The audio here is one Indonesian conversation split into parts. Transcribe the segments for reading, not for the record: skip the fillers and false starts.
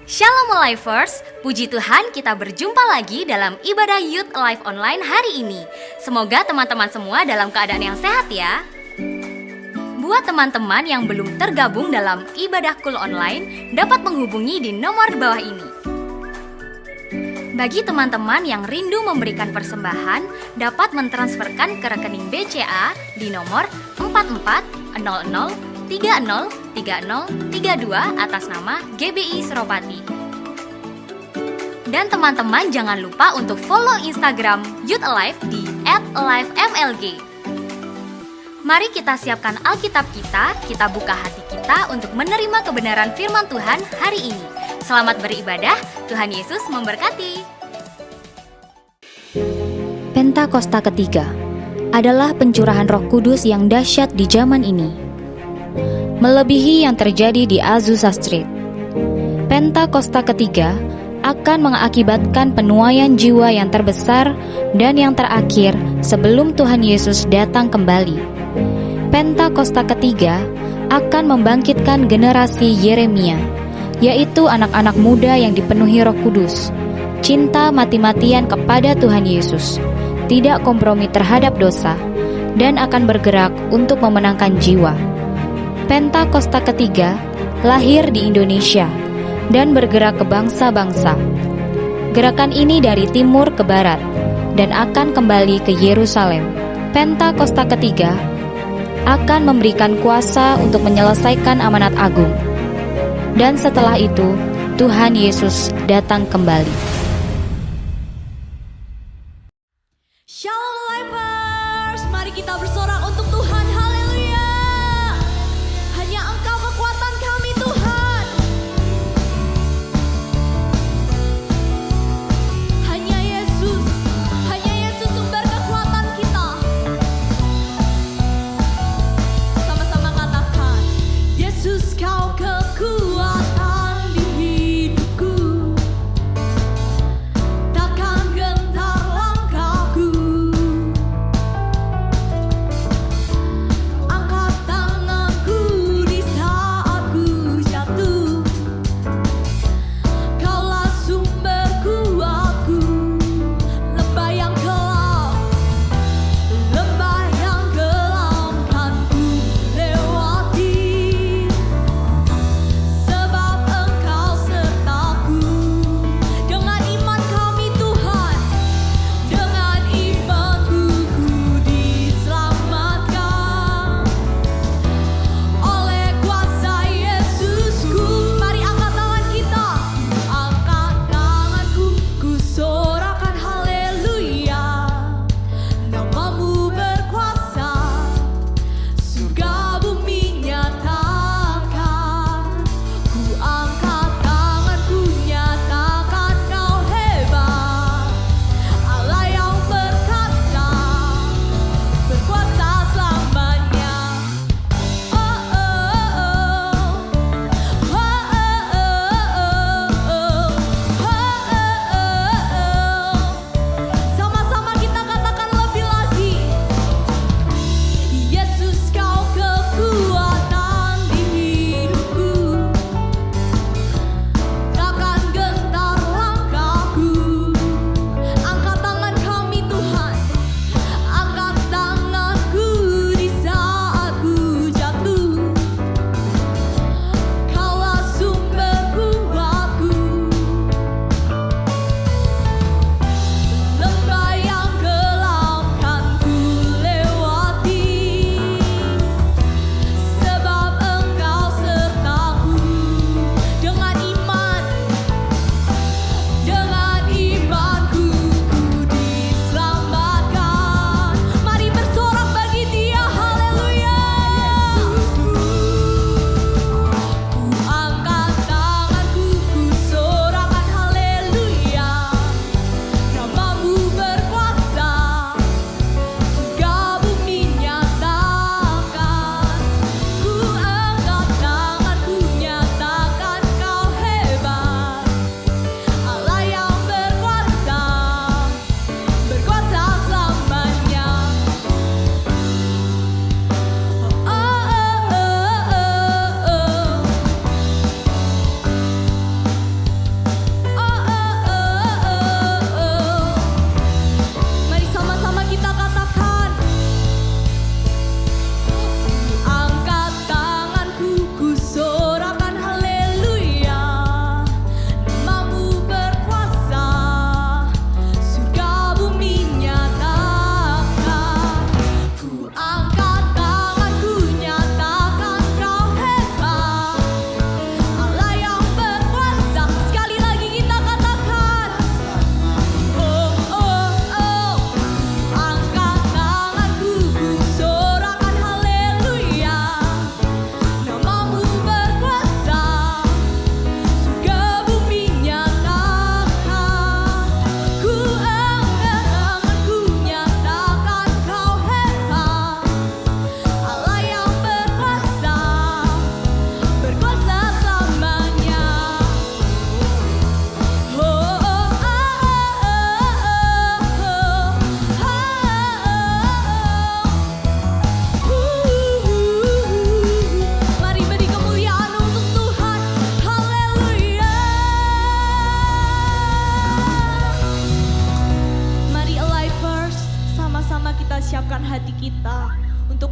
Shalom Alivers, puji Tuhan kita berjumpa lagi dalam ibadah Youth Alive Online hari ini. Semoga teman-teman semua dalam keadaan yang sehat ya. Buat teman-teman yang belum tergabung dalam ibadah Cool Online, dapat menghubungi di nomor di bawah ini. Bagi teman-teman yang rindu memberikan persembahan, dapat mentransferkan ke rekening BCA di nomor 4400303032 atas nama GBI Suropati. Dan teman-teman jangan lupa untuk follow Instagram Youth Alive di @alivemlg. Mari kita siapkan Alkitab kita buka hati kita untuk menerima kebenaran firman Tuhan hari ini. Selamat beribadah, Tuhan Yesus memberkati. Pentakosta ketiga adalah pencurahan Roh Kudus yang dahsyat di zaman ini, melebihi yang terjadi di Azusa Street. Pentakosta ketiga akan mengakibatkan penuaian jiwa yang terbesar dan yang terakhir sebelum Tuhan Yesus datang kembali. Pentakosta ketiga akan membangkitkan generasi Yeremia, yaitu anak-anak muda yang dipenuhi Roh Kudus, cinta mati-matian kepada Tuhan Yesus, tidak kompromi terhadap dosa, dan akan bergerak untuk memenangkan jiwa. Pentakosta ketiga lahir di Indonesia dan bergerak ke bangsa-bangsa. Gerakan ini dari timur ke barat dan akan kembali ke Yerusalem. Pentakosta ketiga akan memberikan kuasa untuk menyelesaikan amanat agung. Dan setelah itu, Tuhan Yesus datang kembali. Shalom Alivers, mari kita bersorak untuk Tuhan, haleluya. Hanya Engkau kekuatan kami Tuhan. Hanya Yesus sumber kekuatan kita. Sama-sama katakan, Yesus Kau kekuatan di hidupku.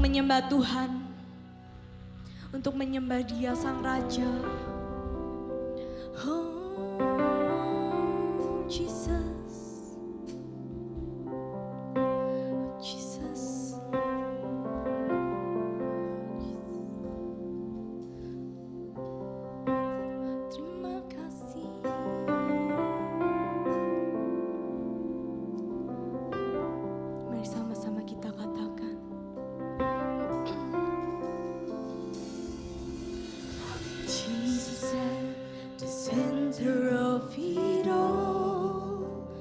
menyembah Tuhan, untuk menyembah Dia Sang Raja. Oh, Jesus, Jesus. Terima kasih. Mari sama-sama kita katakan. Jesus at the center of it all.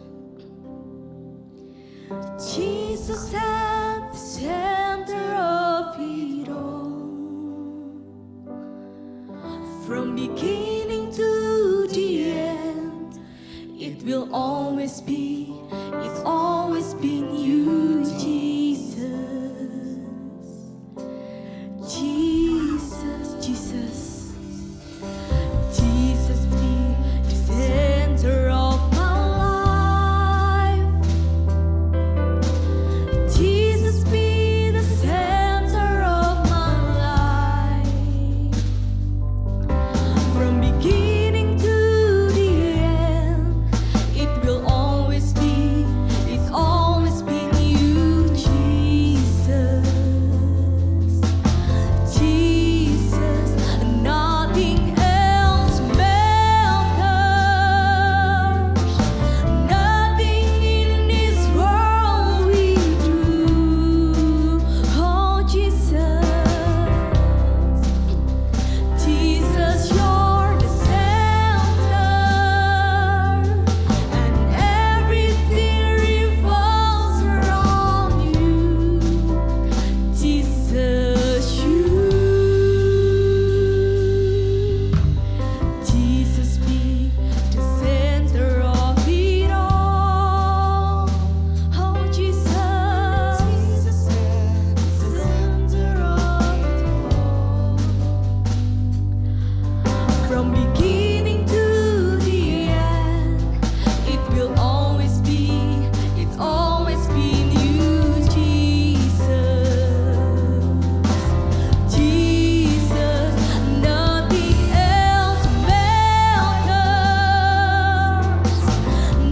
Jesus at the center of it all. From beginning to the end, it will always be, it's always been you, Jesus. Jesus, Jesus. Jesus be the center of my life. Jesus be the center of my life. From beginning to the end, it will always be, it's always been you, Jesus. Jesus, nothing else matters. Nothing in this world we do. Oh, Jesus. Jesus, you're the center, and everything revolves around you. Jesus, Jesus be the center of it all. Oh, Jesus, Jesus the center of it all. From beginning to the end, it will always be, it's always been you, Jesus. Jesus, nothing else matters.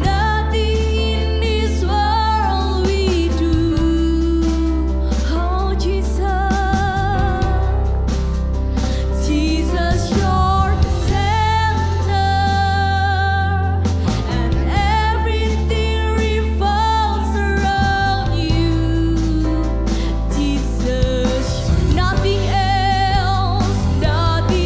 Nothing in this world we do. Oh, Jesus. Jesus, you're the center, and everything revolves around you. Jesus, nothing else matters.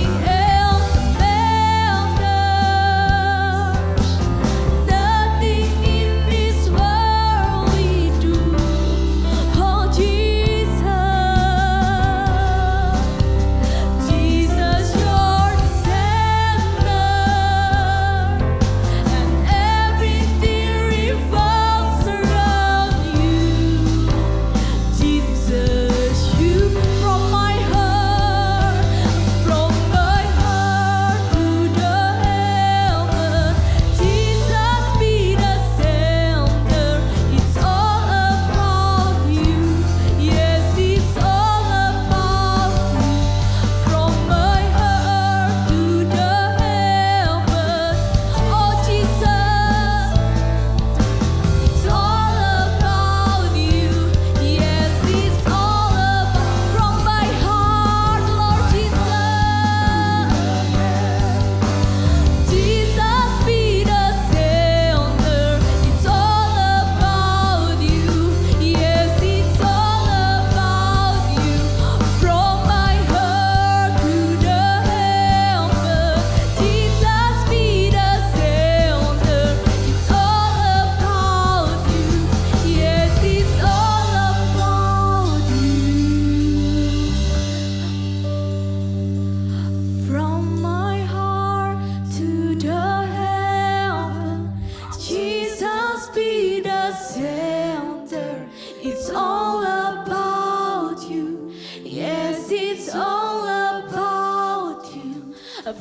Nothing in this world we do. Oh, Jesus. Jesus, you're the center, and everything revolves around you. Jesus, you from my heart to the heaven. Jesus, be the center. It's all about you. Yes, it's all about you. From my heart to the heaven. Oh, Jesus, it's all about you. Yes, it's all about from my heart, Lord Jesus. Jesus, be the center. It's all about you. Yes, it's all about you. From my heart to the heaven. Jesus, be the center. It's all about you. Yes, it's all about you. From my heart to the heaven, Jesus be the center. It's all about you. Yes, it's all about you.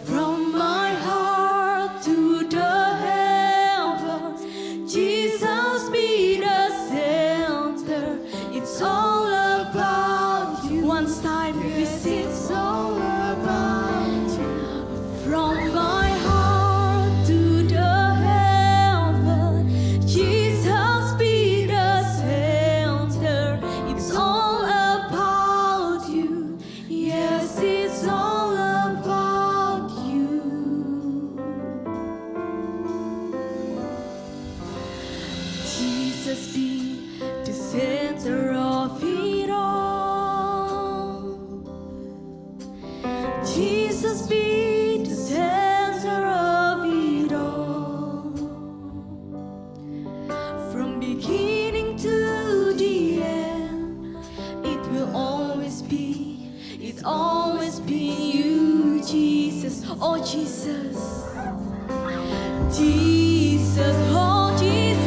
From my heart to the heaven, Jesus be the center. It's all about you. Jesus, Jesus, oh Jesus,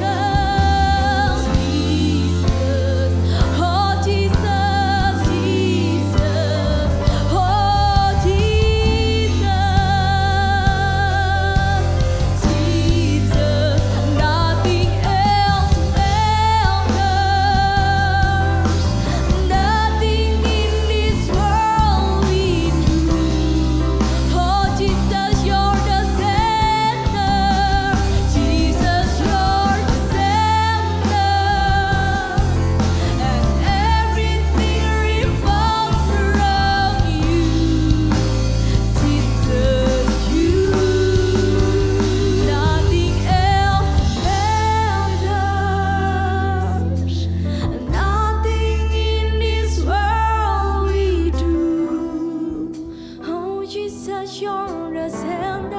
Jesus, oh Jesus, Jesus, oh Jesus, Jesus, nothing else matters, nothing in this world we do. Oh Jesus, you're the center. Jesus, you're the center. And everything revolves around you. Jesus, you. Nothing else matters. Nothing in this world we do. Oh Jesus, you're the center.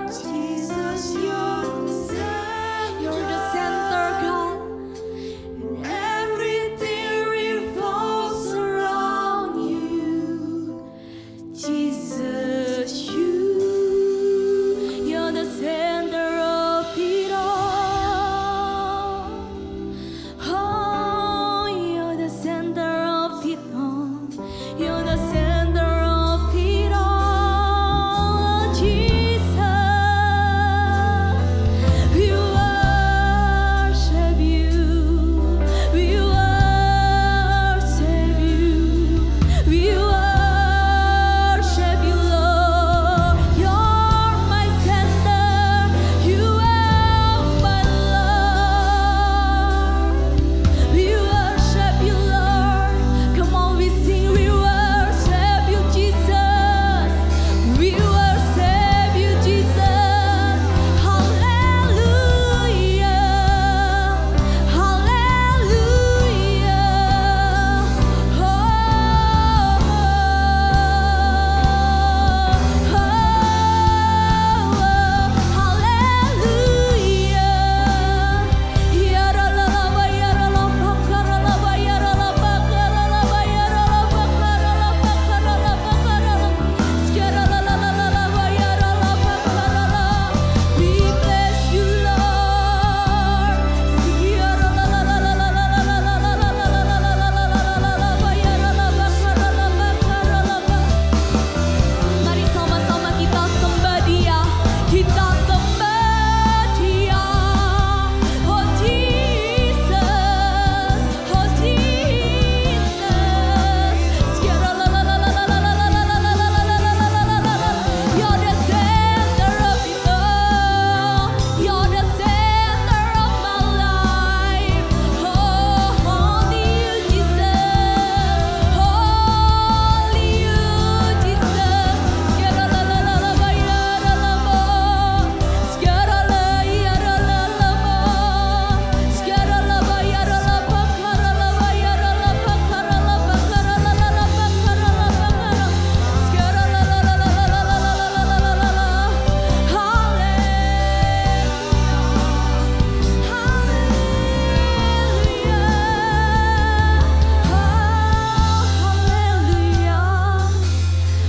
Jesus, you're the center. You're the center, God. And everything revolves around you. Jesus, you're the center of it all. Oh, you're the center of it all. You're the center of it all. Jesus, we worship you. We worship you. We worship you, Lord. You're my center. You are my Lord. We worship you, Lord. Come on, we sing. We worship you, Jesus. We worship you, Jesus. Hallelujah. Hallelujah. We bless you, Lord. Mari sama-sama kita sembah Dia, kita sembah Dia. Oh Jesus, oh Jesus. You're the center of it all. You're the center of my life. Oh, only you, Jesus. Only you, Jesus.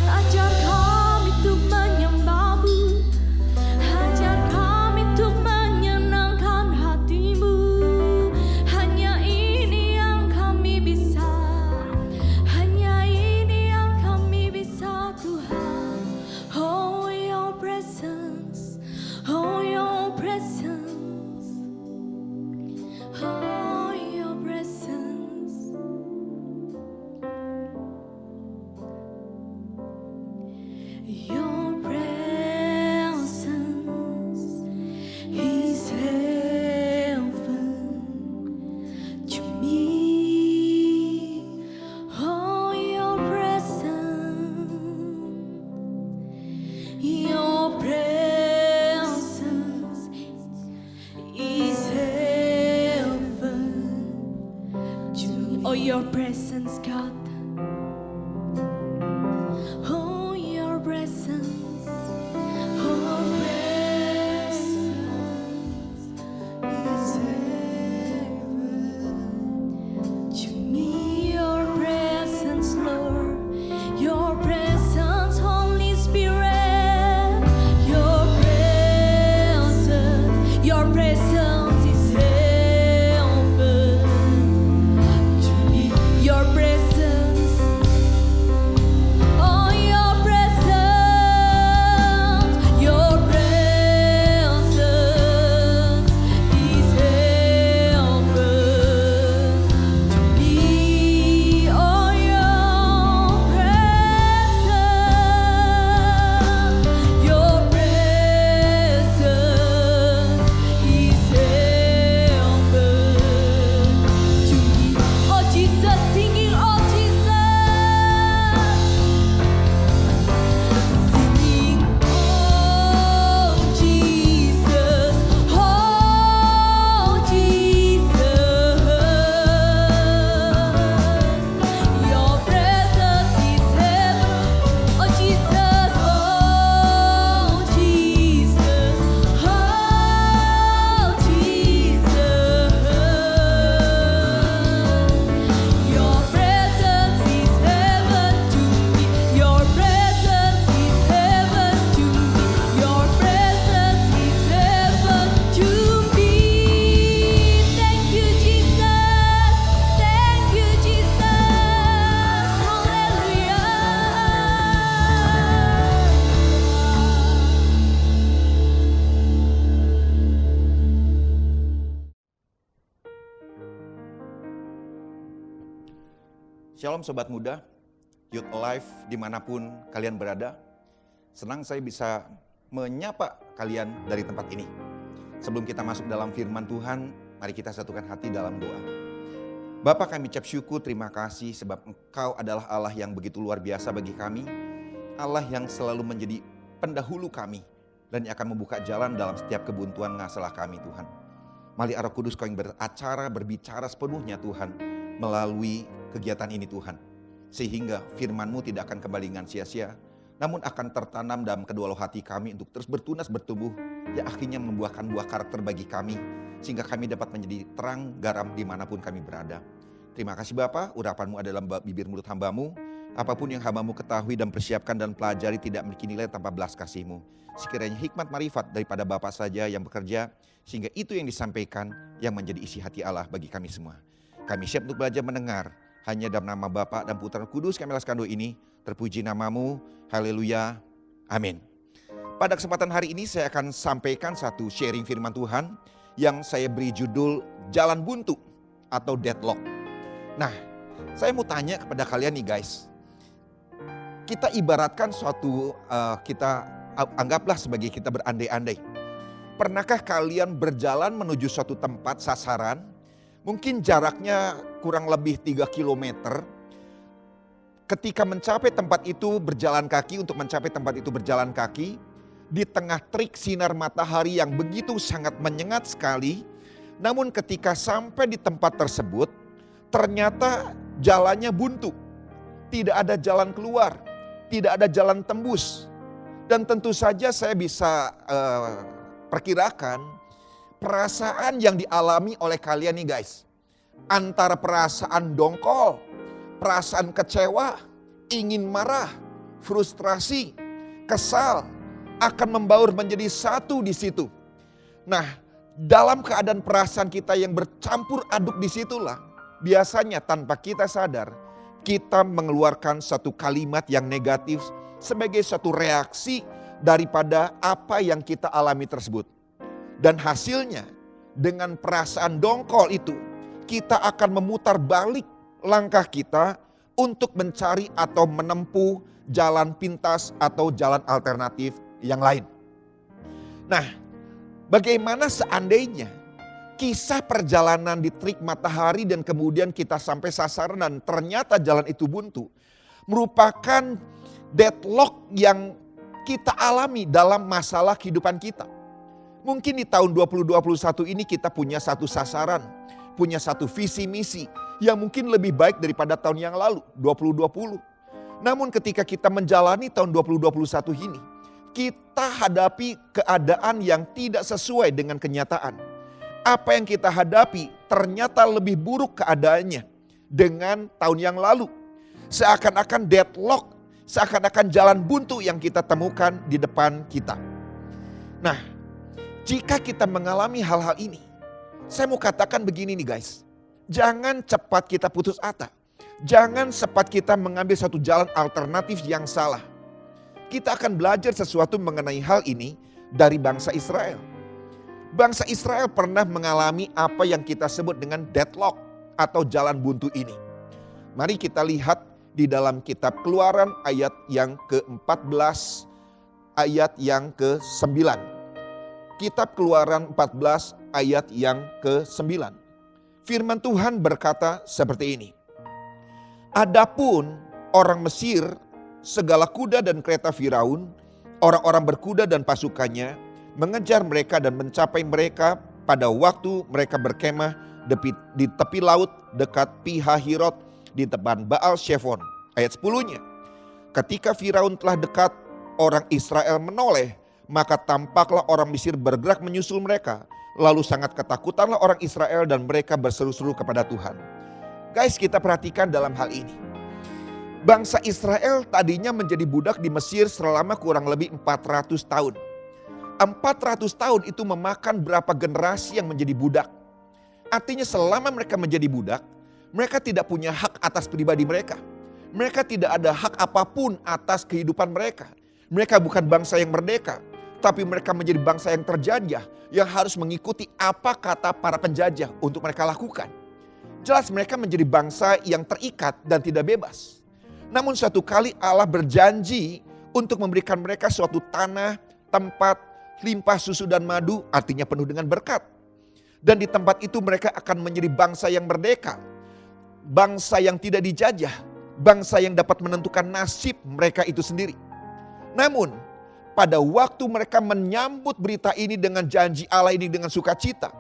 Ajar kami untuk menyembah-Mu, ajar kami untuk menyenangkan hati-Mu. Hanya ini yang kami bisa, hanya ini yang kami bisa, Tuhan. Oh your presence, oh your presence, oh your presence. Your presence is heaven to me. Oh, your presence is heaven to me. Oh, your presence, God. Oh, your presence, oh, presence is heaven to me. Your presence, Lord, your presence, Holy Spirit. Shalom Sobat Muda, Youth Alive dimanapun kalian berada. Senang saya bisa menyapa kalian dari tempat ini. Sebelum kita masuk dalam firman Tuhan, mari kita satukan hati dalam doa. Bapa, kami ucap syukur, terima kasih sebab Engkau adalah Allah yang begitu luar biasa bagi kami. Allah yang selalu menjadi pendahulu kami dan yang akan membuka jalan dalam setiap kebuntuan masalah kami Tuhan. Mari Roh Kudus Kau yang berbicara sepenuhnya Tuhan melalui kegiatan ini Tuhan. Sehingga firman-Mu tidak akan kembali dengan sia-sia, namun akan tertanam dalam kedua hati kami untuk terus bertunas bertumbuh, yang akhirnya membuahkan buah karakter bagi kami, sehingga kami dapat menjadi terang garam dimanapun kami berada. Terima kasih Bapa, urapan-Mu adalah bibir mulut hamba-Mu. Apapun yang hamba-Mu ketahui dan persiapkan dan pelajari tidak memiliki nilai tanpa belas kasih-Mu. Sekiranya hikmat marifat daripada Bapa saja yang bekerja, sehingga itu yang disampaikan yang menjadi isi hati Allah bagi kami semua. Kami siap untuk belajar mendengar, hanya dalam nama Bapa dan Putra Kudus kami alaskan doa ini. Terpuji nama-Mu, haleluya, amin. Pada kesempatan hari ini saya akan sampaikan satu sharing firman Tuhan yang saya beri judul Jalan Buntu atau Deadlock. Nah, saya mau tanya kepada kalian nih guys. Kita ibaratkan kita anggaplah sebagai kita berandai-andai. Pernahkah kalian berjalan menuju suatu tempat sasaran? Mungkin jaraknya kurang lebih 3 kilometer. Ketika mencapai tempat itu berjalan kaki, untuk mencapai tempat itu berjalan kaki, di tengah terik sinar matahari yang begitu sangat menyengat sekali. Namun ketika sampai di tempat tersebut, ternyata jalannya buntu. Tidak ada jalan keluar, tidak ada jalan tembus. Dan tentu saja saya bisa perkirakan perasaan yang dialami oleh kalian nih guys. Antara perasaan dongkol, perasaan kecewa, ingin marah, frustrasi, kesal akan membaur menjadi satu di situ. Nah, dalam keadaan perasaan kita yang bercampur aduk di situlah biasanya tanpa kita sadar kita mengeluarkan satu kalimat yang negatif sebagai satu reaksi daripada apa yang kita alami tersebut. Dan hasilnya dengan perasaan dongkol itu kita akan memutar balik langkah kita untuk mencari atau menempuh jalan pintas atau jalan alternatif yang lain. Nah, bagaimana seandainya kisah perjalanan di terik matahari dan kemudian kita sampai sasaran dan ternyata jalan itu buntu merupakan deadlock yang kita alami dalam masalah kehidupan kita. Mungkin di tahun 2021 ini kita punya satu sasaran, punya satu visi misi yang mungkin lebih baik daripada tahun yang lalu, 2020. Namun ketika kita menjalani tahun 2021 ini, kita hadapi keadaan yang tidak sesuai dengan kenyataan. Apa yang kita hadapi ternyata lebih buruk keadaannya dengan tahun yang lalu. Seakan-akan deadlock, seakan-akan jalan buntu yang kita temukan di depan kita. Nah, jika kita mengalami hal-hal ini, saya mau katakan begini nih guys. Jangan cepat kita putus asa. Jangan cepat kita mengambil satu jalan alternatif yang salah. Kita akan belajar sesuatu mengenai hal ini dari bangsa Israel. Bangsa Israel pernah mengalami apa yang kita sebut dengan deadlock atau jalan buntu ini. Mari kita lihat di dalam kitab Keluaran ayat yang ke-14, ayat yang ke-9. Kitab Keluaran 14 ayat yang ke-9. Firman Tuhan berkata seperti ini. Adapun orang Mesir, segala kuda dan kereta Firaun, orang-orang berkuda dan pasukannya, mengejar mereka dan mencapai mereka pada waktu mereka berkemah di tepi laut dekat Pihahirot di tepan Baal Shefon. Ayat 10-nya. Ketika Firaun telah dekat, orang Israel menoleh, maka tampaklah orang Mesir bergerak menyusul mereka. Lalu sangat ketakutanlah orang Israel dan mereka berseru-seru kepada Tuhan. Guys, kita perhatikan dalam hal ini. Bangsa Israel tadinya menjadi budak di Mesir selama kurang lebih 400 tahun. 400 tahun itu memakan berapa generasi yang menjadi budak. Artinya selama mereka menjadi budak, mereka tidak punya hak atas pribadi mereka. Mereka tidak ada hak apapun atas kehidupan mereka. Mereka bukan bangsa yang merdeka. Tapi mereka menjadi bangsa yang terjajah, yang harus mengikuti apa kata para penjajah untuk mereka lakukan. Jelas mereka menjadi bangsa yang terikat dan tidak bebas. Namun suatu kali Allah berjanji untuk memberikan mereka suatu tanah, tempat, limpah susu dan madu, artinya penuh dengan berkat. Dan di tempat itu mereka akan menjadi bangsa yang merdeka. Bangsa yang tidak dijajah. Bangsa yang dapat menentukan nasib mereka itu sendiri. Namun pada waktu mereka menyambut berita ini dengan janji Allah ini dengan sukacita.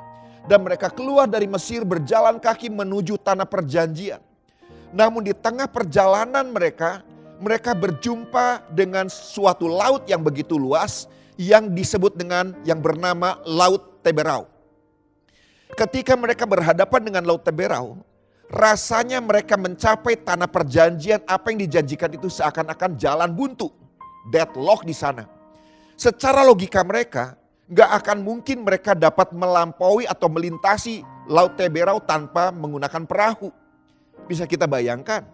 Dan mereka keluar dari Mesir berjalan kaki menuju tanah perjanjian. Namun di tengah perjalanan mereka berjumpa dengan suatu laut yang begitu luas yang disebut dengan yang bernama Laut Teberau. Ketika mereka berhadapan dengan Laut Teberau, rasanya mereka mencapai tanah perjanjian, apa yang dijanjikan itu seakan-akan jalan buntu, deadlock di sana. Secara logika mereka, gak akan mungkin mereka dapat melampaui atau melintasi Laut Teberau tanpa menggunakan perahu. Bisa kita bayangkan,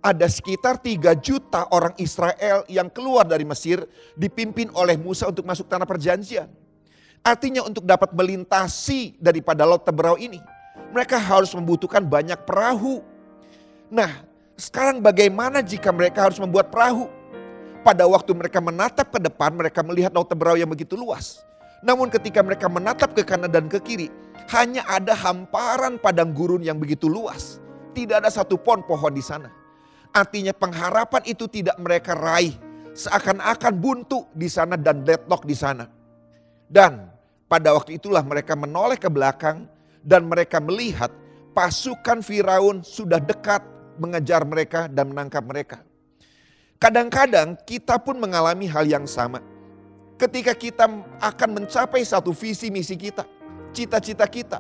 ada sekitar 3 juta orang Israel yang keluar dari Mesir dipimpin oleh Musa untuk masuk tanah perjanjian. Artinya untuk dapat melintasi daripada Laut Teberau ini, mereka harus membutuhkan banyak perahu. Nah, sekarang bagaimana jika mereka harus membuat perahu? Pada waktu mereka menatap ke depan, mereka melihat Laut Teberau yang begitu luas. Namun ketika mereka menatap ke kanan dan ke kiri, hanya ada hamparan padang gurun yang begitu luas. Tidak ada satu pohon di sana. Artinya pengharapan itu tidak mereka raih. Seakan-akan buntu di sana dan deadlock di sana. Dan pada waktu itulah mereka menoleh ke belakang dan mereka melihat pasukan Firaun sudah dekat mengejar mereka dan menangkap mereka. Kadang-kadang kita pun mengalami hal yang sama. Ketika kita akan mencapai satu visi misi kita, cita-cita kita.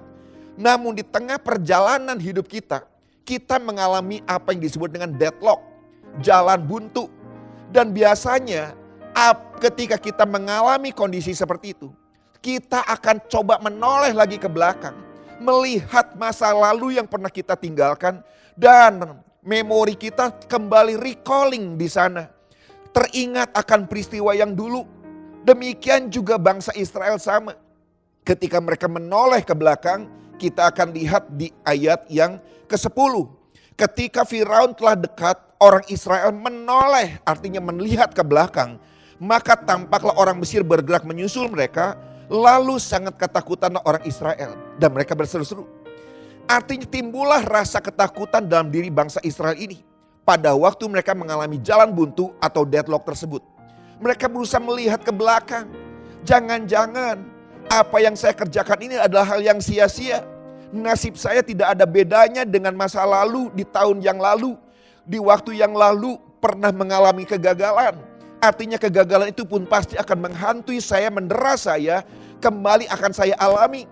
Namun di tengah perjalanan hidup kita mengalami apa yang disebut dengan deadlock, jalan buntu. Dan biasanya ketika kita mengalami kondisi seperti itu, kita akan coba menoleh lagi ke belakang, melihat masa lalu yang pernah kita tinggalkan dan memori kita kembali recalling di sana. Teringat akan peristiwa yang dulu. Demikian juga bangsa Israel sama. Ketika mereka menoleh ke belakang, kita akan lihat di ayat yang ke-10. Ketika Firaun telah dekat, orang Israel menoleh, artinya melihat ke belakang. Maka tampaklah orang Mesir bergerak menyusul mereka, lalu sangat ketakutanlah orang Israel dan mereka berseru-seru. Artinya timbullah rasa ketakutan dalam diri bangsa Israel ini. Pada waktu mereka mengalami jalan buntu atau deadlock tersebut. Mereka berusaha melihat ke belakang. Jangan-jangan apa yang saya kerjakan ini adalah hal yang sia-sia. Nasib saya tidak ada bedanya dengan masa lalu di tahun yang lalu. Di waktu yang lalu pernah mengalami kegagalan. Artinya kegagalan itu pun pasti akan menghantui saya, mendera saya, kembali akan saya alami.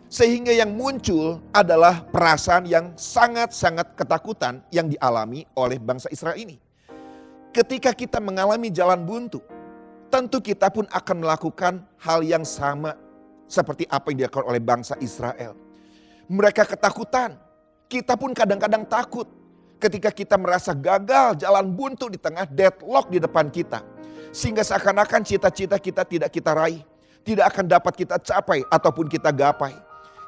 Sehingga yang muncul adalah perasaan yang sangat-sangat ketakutan yang dialami oleh bangsa Israel ini. Ketika kita mengalami jalan buntu, tentu kita pun akan melakukan hal yang sama seperti apa yang dilakukan oleh bangsa Israel. Mereka ketakutan, kita pun kadang-kadang takut ketika kita merasa gagal jalan buntu di tengah deadlock di depan kita. Sehingga seakan-akan cita-cita kita tidak kita raih, tidak akan dapat kita capai ataupun kita gapai.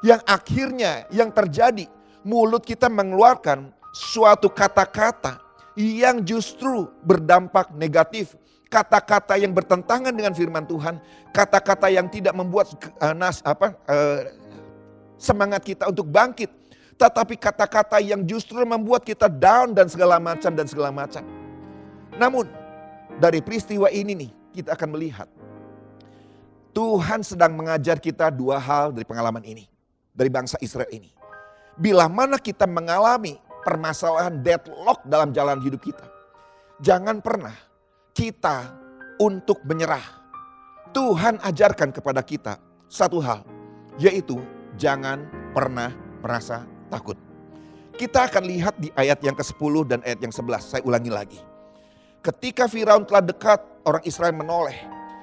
Yang akhirnya yang terjadi, mulut kita mengeluarkan suatu kata-kata yang justru berdampak negatif. Kata-kata yang bertentangan dengan firman Tuhan, kata-kata yang tidak membuat semangat kita untuk bangkit. Tetapi kata-kata yang justru membuat kita down dan segala macam. Namun dari peristiwa ini nih kita akan melihat Tuhan sedang mengajar kita 2 hal dari pengalaman ini. Dari bangsa Israel ini. Bila mana kita mengalami permasalahan deadlock dalam jalan hidup kita. Jangan pernah kita untuk menyerah. Tuhan ajarkan kepada kita satu hal. Yaitu jangan pernah merasa takut. Kita akan lihat di ayat yang ke-10 dan ayat yang 11. Saya ulangi lagi. Ketika Firaun telah dekat, orang Israel menoleh.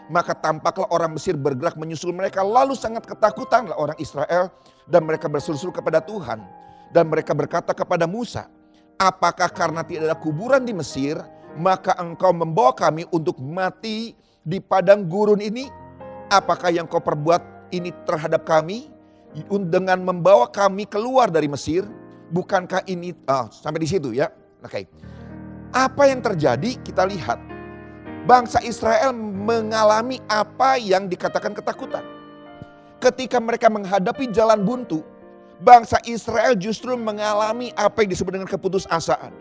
Maka tampaklah orang Mesir bergerak menyusul mereka. Lalu sangat ketakutanlah orang Israel. Dan mereka berseru-seru kepada Tuhan. Dan mereka berkata kepada Musa, apakah karena tidak ada kuburan di Mesir, maka engkau membawa kami untuk mati di padang gurun ini? Apakah yang kau perbuat ini terhadap kami? Dengan membawa kami keluar dari Mesir, Bukankah ini, sampai di situ ya. Oke. Apa yang terjadi kita lihat. Bangsa Israel mengalami apa yang dikatakan ketakutan. Ketika mereka menghadapi jalan buntu, bangsa Israel justru mengalami apa yang disebut dengan keputusasaan.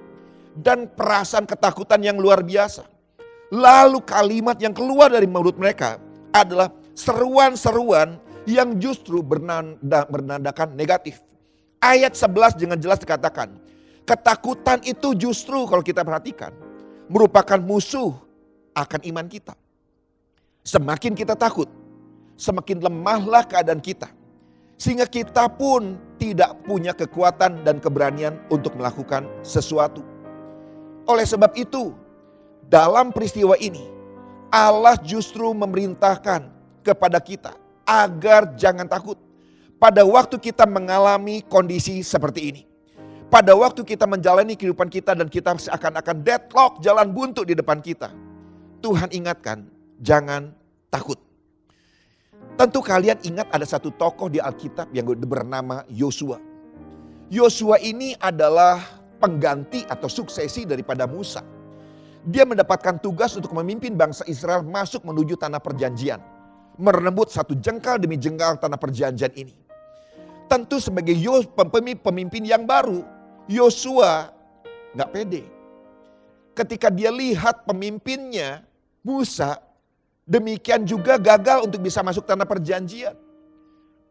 Dan perasaan ketakutan yang luar biasa. Lalu kalimat yang keluar dari mulut mereka adalah seruan-seruan yang justru bernandakan negatif. Ayat 11 dengan jelas dikatakan, ketakutan itu justru kalau kita perhatikan merupakan musuh akan iman kita. Semakin kita takut, semakin lemahlah keadaan kita. Sehingga kita pun tidak punya kekuatan dan keberanian untuk melakukan sesuatu. Oleh sebab itu, dalam peristiwa ini, Allah justru memerintahkan kepada kita agar jangan takut. Pada waktu kita mengalami kondisi seperti ini. Pada waktu kita menjalani kehidupan kita dan kita seakan-akan deadlock, jalan buntu di depan kita. Tuhan ingatkan, jangan takut. Tentu kalian ingat ada satu tokoh di Alkitab yang bernama Yosua. Yosua ini adalah pengganti atau suksesi daripada Musa. Dia mendapatkan tugas untuk memimpin bangsa Israel masuk menuju tanah perjanjian. Merebut satu jengkal demi jengkal tanah perjanjian ini. Tentu sebagai pemimpin yang baru, Yosua gak pede. Ketika dia lihat pemimpinnya, Musa, demikian juga gagal untuk bisa masuk tanah perjanjian.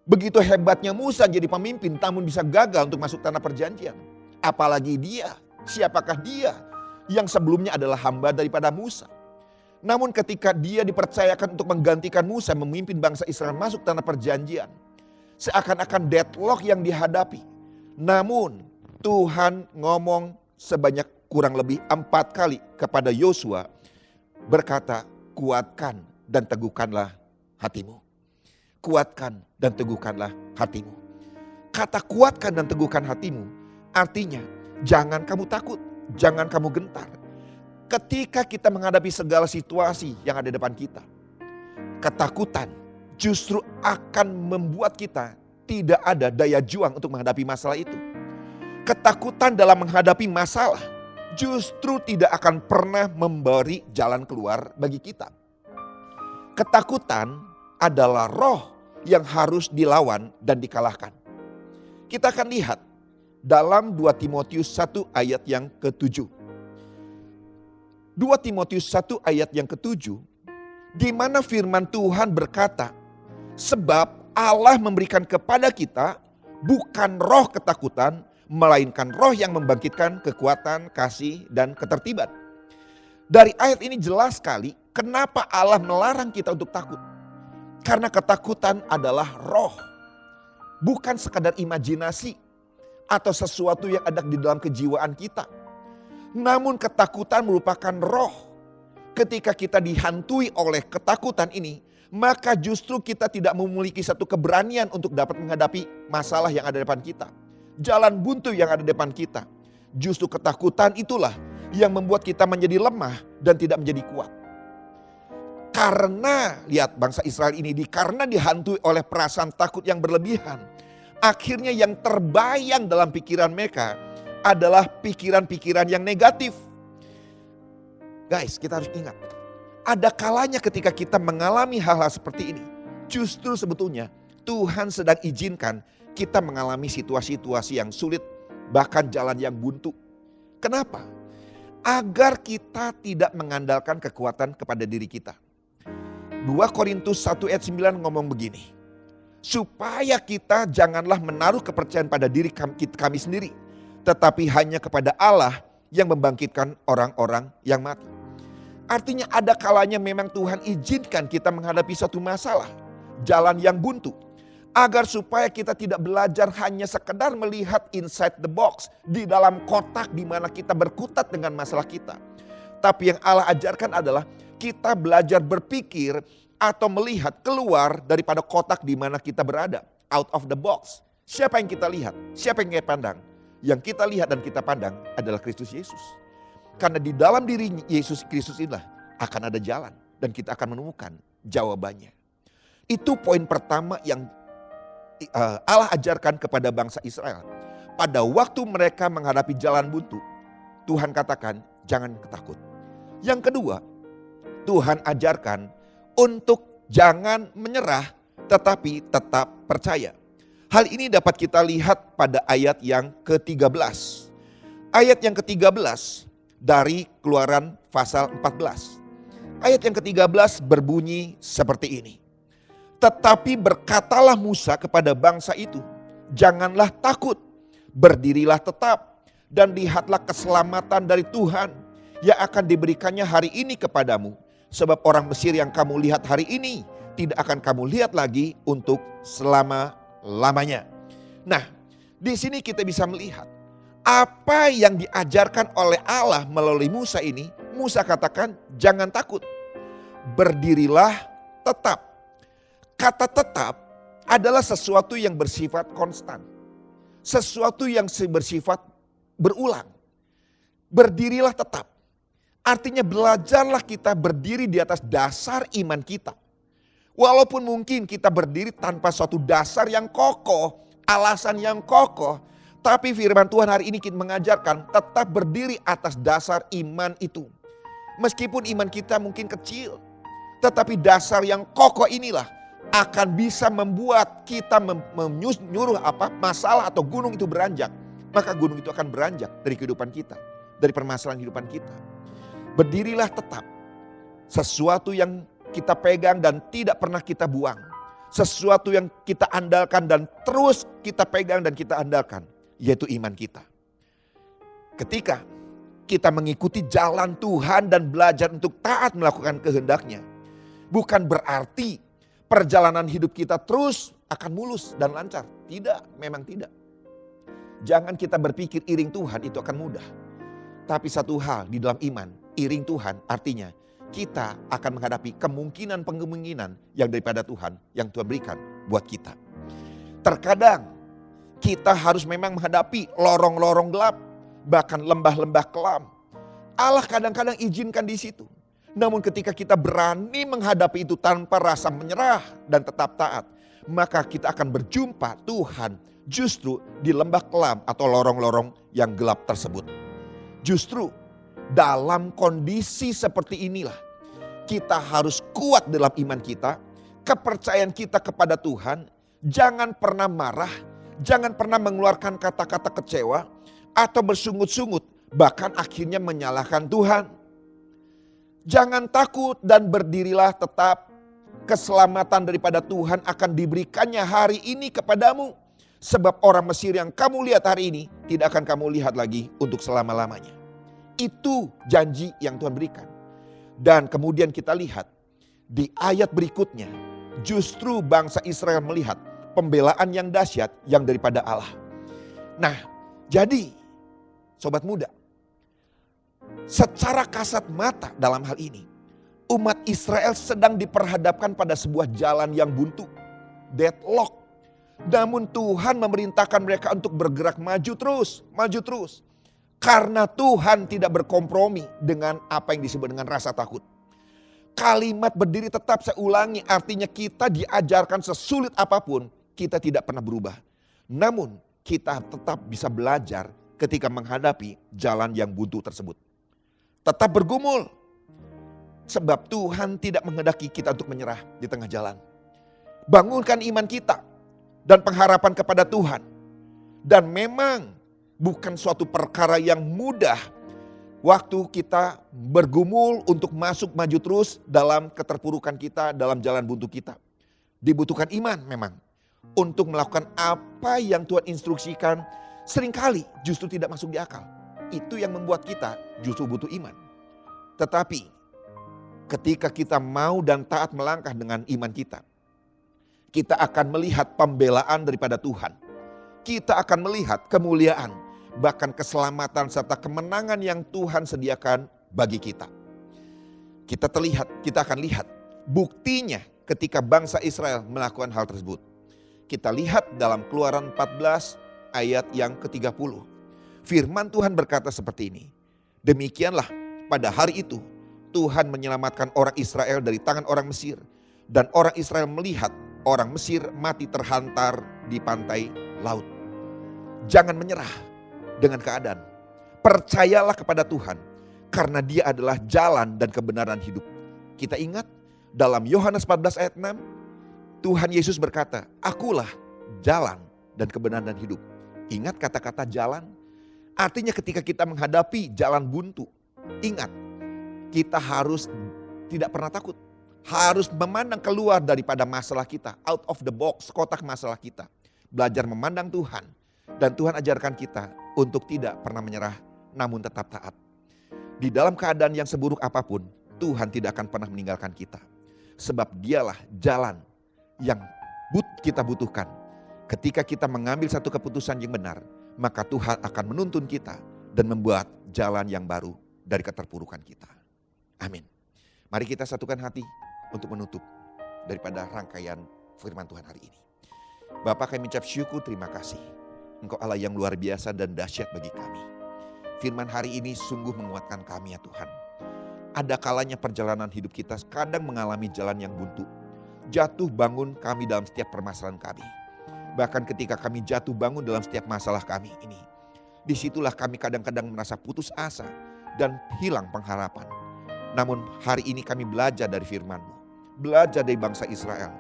Begitu hebatnya Musa jadi pemimpin, namun bisa gagal untuk masuk tanah perjanjian. Apalagi dia, siapakah dia yang sebelumnya adalah hamba daripada Musa. Namun ketika dia dipercayakan untuk menggantikan Musa memimpin bangsa Israel masuk tanah perjanjian. Seakan-akan deadlock yang dihadapi. Namun Tuhan ngomong sebanyak kurang lebih 4 kali kepada Yosua. Berkata, kuatkan dan teguhkanlah hatimu. Kuatkan dan teguhkanlah hatimu. Kata kuatkan dan teguhkan hatimu artinya jangan kamu takut, jangan kamu gentar. Ketika kita menghadapi segala situasi yang ada di depan kita, ketakutan justru akan membuat kita tidak ada daya juang untuk menghadapi masalah itu. Ketakutan dalam menghadapi masalah justru tidak akan pernah memberi jalan keluar bagi kita. Ketakutan adalah roh yang harus dilawan dan dikalahkan. Kita akan lihat dalam 2 Timotius 1 ayat yang ke-7. 2 Timotius 1 ayat yang ke-7, di mana firman Tuhan berkata, sebab Allah memberikan kepada kita bukan roh ketakutan, melainkan roh yang membangkitkan kekuatan, kasih, dan ketertiban. Dari ayat ini jelas sekali kenapa Allah melarang kita untuk takut. Karena ketakutan adalah roh. Bukan sekadar imajinasi atau sesuatu yang ada di dalam kejiwaan kita. Namun ketakutan merupakan roh. Ketika kita dihantui oleh ketakutan ini, maka justru kita tidak memiliki satu keberanian untuk dapat menghadapi masalah yang ada di depan kita. Jalan buntu yang ada di depan kita. Justru ketakutan itulah yang membuat kita menjadi lemah dan tidak menjadi kuat. Karena lihat bangsa Israel ini karena dihantui oleh perasaan takut yang berlebihan. Akhirnya yang terbayang dalam pikiran mereka adalah pikiran-pikiran yang negatif. Guys, kita harus ingat. Ada kalanya ketika kita mengalami hal-hal seperti ini. Justru sebetulnya Tuhan sedang izinkan kita mengalami situasi-situasi yang sulit. Bahkan jalan yang buntu. Kenapa? Agar kita tidak mengandalkan kekuatan kepada diri kita. 2 Korintus 1 ayat 9 ngomong begini. Supaya kita janganlah menaruh kepercayaan pada diri kami sendiri. Tetapi hanya kepada Allah yang membangkitkan orang-orang yang mati. Artinya ada kalanya memang Tuhan izinkan kita menghadapi satu masalah. Jalan yang buntu. Agar supaya kita tidak belajar hanya sekedar melihat inside the box. Di dalam kotak di mana kita berkutat dengan masalah kita. Tapi yang Allah ajarkan adalah kita belajar berpikir atau melihat keluar daripada kotak di mana kita berada. Out of the box. Siapa yang kita lihat? Siapa yang kita pandang? Yang kita lihat dan kita pandang adalah Kristus Yesus. Karena di dalam diri Yesus Kristus inilah akan ada jalan. Dan kita akan menemukan jawabannya. Itu poin pertama yang Allah ajarkan kepada bangsa Israel. pada waktu mereka menghadapi jalan buntu, Tuhan katakan jangan takut. Yang kedua, Tuhan ajarkan untuk jangan menyerah tetapi tetap percaya. Hal ini dapat kita lihat pada ayat yang ke-13. Ayat yang ke-13 dari Keluaran pasal 14. Ayat yang ke-13 berbunyi seperti ini. Tetapi berkatalah Musa kepada bangsa itu, janganlah takut, berdirilah tetap dan lihatlah keselamatan dari Tuhan yang akan diberikannya hari ini kepadamu. Sebab orang Mesir yang kamu lihat hari ini tidak akan kamu lihat lagi untuk selama-lamanya. Nah, di sini kita bisa melihat apa yang diajarkan oleh Allah melalui Musa ini. Musa katakan jangan takut, berdirilah tetap. Kata tetap adalah sesuatu yang bersifat konstan. Sesuatu yang bersifat berulang. Berdirilah tetap. Artinya belajarlah kita berdiri di atas dasar iman kita. Walaupun mungkin kita berdiri tanpa suatu dasar yang kokoh, alasan yang kokoh. Tapi firman Tuhan hari ini kita mengajarkan tetap berdiri atas dasar iman itu. Meskipun iman kita mungkin kecil, tetapi dasar yang kokoh inilah akan bisa membuat kita menyuruh masalah atau gunung itu beranjak. Maka gunung itu akan beranjak dari kehidupan kita, dari permasalahan kehidupan kita. Berdirilah tetap. Sesuatu yang kita pegang dan tidak pernah kita buang. Sesuatu yang kita andalkan dan terus kita pegang dan kita andalkan. Yaitu iman kita. Ketika kita mengikuti jalan Tuhan dan belajar untuk taat melakukan kehendaknya. Bukan berarti perjalanan hidup kita terus akan mulus dan lancar. Tidak, memang tidak. Jangan kita berpikir iring Tuhan itu akan mudah. Tapi satu hal di dalam iman, iring Tuhan artinya kita akan menghadapi kemungkinan yang daripada Tuhan yang Tuhan berikan buat kita. Terkadang kita harus memang menghadapi lorong-lorong gelap, bahkan lembah-lembah kelam. Allah kadang-kadang izinkan di situ. Namun ketika kita berani menghadapi itu tanpa rasa menyerah dan tetap taat, maka kita akan berjumpa Tuhan justru di lembah kelam atau lorong-lorong yang gelap tersebut. Justru dalam kondisi seperti inilah kita harus kuat dalam iman kita, kepercayaan kita kepada Tuhan. Jangan pernah marah, jangan pernah mengeluarkan kata-kata kecewa atau bersungut-sungut, bahkan akhirnya menyalahkan Tuhan. Jangan takut dan berdirilah tetap. Keselamatan daripada Tuhan akan diberikannya hari ini kepadamu. Sebab orang Mesir yang kamu lihat hari ini tidak akan kamu lihat lagi untuk selama-lamanya. Itu janji yang Tuhan berikan. Dan kemudian kita lihat di ayat berikutnya. Justru bangsa Israel melihat pembelaan yang dahsyat yang daripada Allah. Nah, jadi sobat muda, secara kasat mata dalam hal ini, umat Israel sedang diperhadapkan pada sebuah jalan yang buntu, deadlock. Namun Tuhan memerintahkan mereka untuk bergerak maju terus. Karena Tuhan tidak berkompromi dengan apa yang disebut dengan rasa takut. Kalimat berdiri tetap saya ulangi artinya kita diajarkan sesulit apapun kita tidak pernah berubah. Namun kita tetap bisa belajar ketika menghadapi jalan yang buntu tersebut. Tetap bergumul. Sebab Tuhan tidak menghendaki kita untuk menyerah di tengah jalan. Bangunkan iman kita dan pengharapan kepada Tuhan. Dan memang bukan suatu perkara yang mudah waktu kita bergumul untuk masuk maju terus dalam keterpurukan kita, dalam jalan buntu kita. Dibutuhkan iman memang untuk melakukan apa yang Tuhan instruksikan, seringkali justru tidak masuk di akal. Itu yang membuat kita justru butuh iman. Tetapi ketika kita mau dan taat melangkah dengan iman kita akan melihat pembelaan daripada Tuhan. Kita akan melihat kemuliaan, bahkan keselamatan serta kemenangan yang Tuhan sediakan bagi kita. Kita akan lihat buktinya ketika bangsa Israel melakukan hal tersebut. Kita lihat dalam Keluaran 14 ayat yang ke-30. Firman Tuhan berkata seperti ini. Demikianlah pada hari itu Tuhan menyelamatkan orang Israel dari tangan orang Mesir. Dan orang Israel melihat orang Mesir mati terhantar di pantai laut. Jangan menyerah dengan keadaan. Percayalah kepada Tuhan karena Dia adalah jalan dan kebenaran hidup. Kita ingat dalam Yohanes 14 ayat 6, Tuhan Yesus berkata, "Akulah jalan dan kebenaran dan hidup." Ingat kata-kata jalan? Artinya ketika kita menghadapi jalan buntu, ingat, kita harus tidak pernah takut. Harus memandang keluar daripada masalah kita, out of the box, kotak masalah kita. Belajar memandang Tuhan. Dan Tuhan ajarkan kita untuk tidak pernah menyerah, namun tetap taat. Di dalam keadaan yang seburuk apapun, Tuhan tidak akan pernah meninggalkan kita. Sebab Dialah jalan yang kita butuhkan. Ketika kita mengambil satu keputusan yang benar, maka Tuhan akan menuntun kita dan membuat jalan yang baru dari keterpurukan kita. Amin. Mari kita satukan hati untuk menutup daripada rangkaian firman Tuhan hari ini. Bapa, kami mengucap syukur, terima kasih. Engkau Allah yang luar biasa dan dahsyat bagi kami. Firman hari ini sungguh menguatkan kami ya Tuhan. Ada kalanya perjalanan hidup kita kadang mengalami jalan yang buntu. Jatuh bangun kami dalam setiap permasalahan kami. Bahkan ketika kami jatuh bangun dalam setiap masalah kami ini, disitulah kami kadang-kadang merasa putus asa dan hilang pengharapan. Namun hari ini kami belajar dari firman-Mu. Belajar dari bangsa Israel.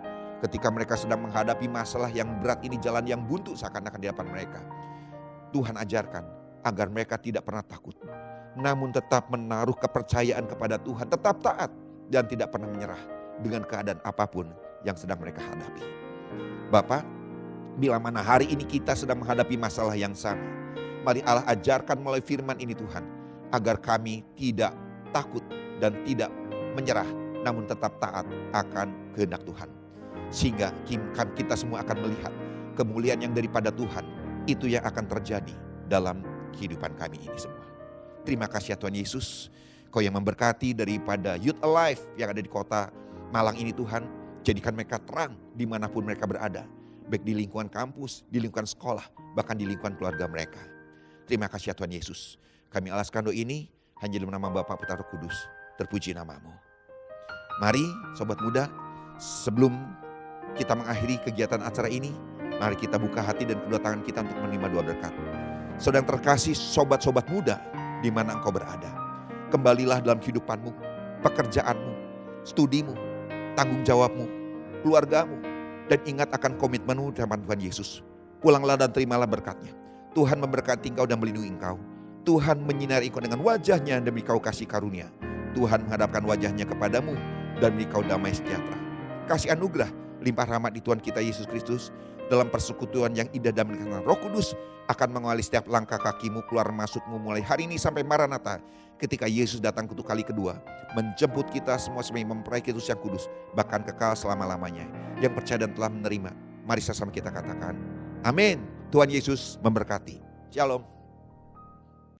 Ketika mereka sedang menghadapi masalah yang berat ini, jalan yang buntu seakan-akan di depan mereka. Tuhan ajarkan agar mereka tidak pernah takut. Namun tetap menaruh kepercayaan kepada Tuhan. Tetap taat dan tidak pernah menyerah dengan keadaan apapun yang sedang mereka hadapi. Bapak, bila mana hari ini kita sedang menghadapi masalah yang sama, mari Allah ajarkan melalui firman ini Tuhan, agar kami tidak takut dan tidak menyerah, namun tetap taat akan kehendak Tuhan. Sehingga kita semua akan melihat kemuliaan yang daripada Tuhan, itu yang akan terjadi dalam kehidupan kami ini semua. Terima kasih ya Tuhan Yesus, Kau yang memberkati daripada Youth Alive yang ada di kota Malang ini Tuhan, jadikan mereka terang dimanapun mereka berada. Baik di lingkungan kampus, di lingkungan sekolah, bahkan di lingkungan keluarga mereka. Terima kasih ya Tuhan Yesus. Kami alaskan doa ini hanya dalam nama Bapa, Putra, Roh Kudus. Terpuji namamu. Mari sobat muda, sebelum kita mengakhiri kegiatan acara ini, mari kita buka hati dan kedua tangan kita untuk menerima doa berkat. Saudara yang terkasih, sobat-sobat muda, di mana engkau berada. Kembalilah dalam kehidupanmu, pekerjaanmu, studimu, tanggung jawabmu, keluargamu. Dan ingat akan komitmenmu dengan Tuhan Yesus. Pulanglah dan terimalah berkatnya. Tuhan memberkati engkau dan melindungi engkau. Tuhan menyinari engkau dengan wajahnya dan beri kau kasih karunia. Tuhan menghadapkan wajahnya kepadamu dan beri kau damai sejahtera. Kasih anugerah, limpah rahmat di Tuhan kita Yesus Kristus dalam persekutuan yang indah dan dengan Roh Kudus akan mengawali setiap langkah kakimu keluar masukmu mulai hari ini sampai Maranatha. Ketika Yesus datang untuk kali kedua, menjemput kita semua sebagai mempelai Kristus yang kudus, bahkan kekal selama-lamanya. Yang percaya dan telah menerima, mari sama-sama kita katakan, amin. Tuhan Yesus memberkati. Shalom.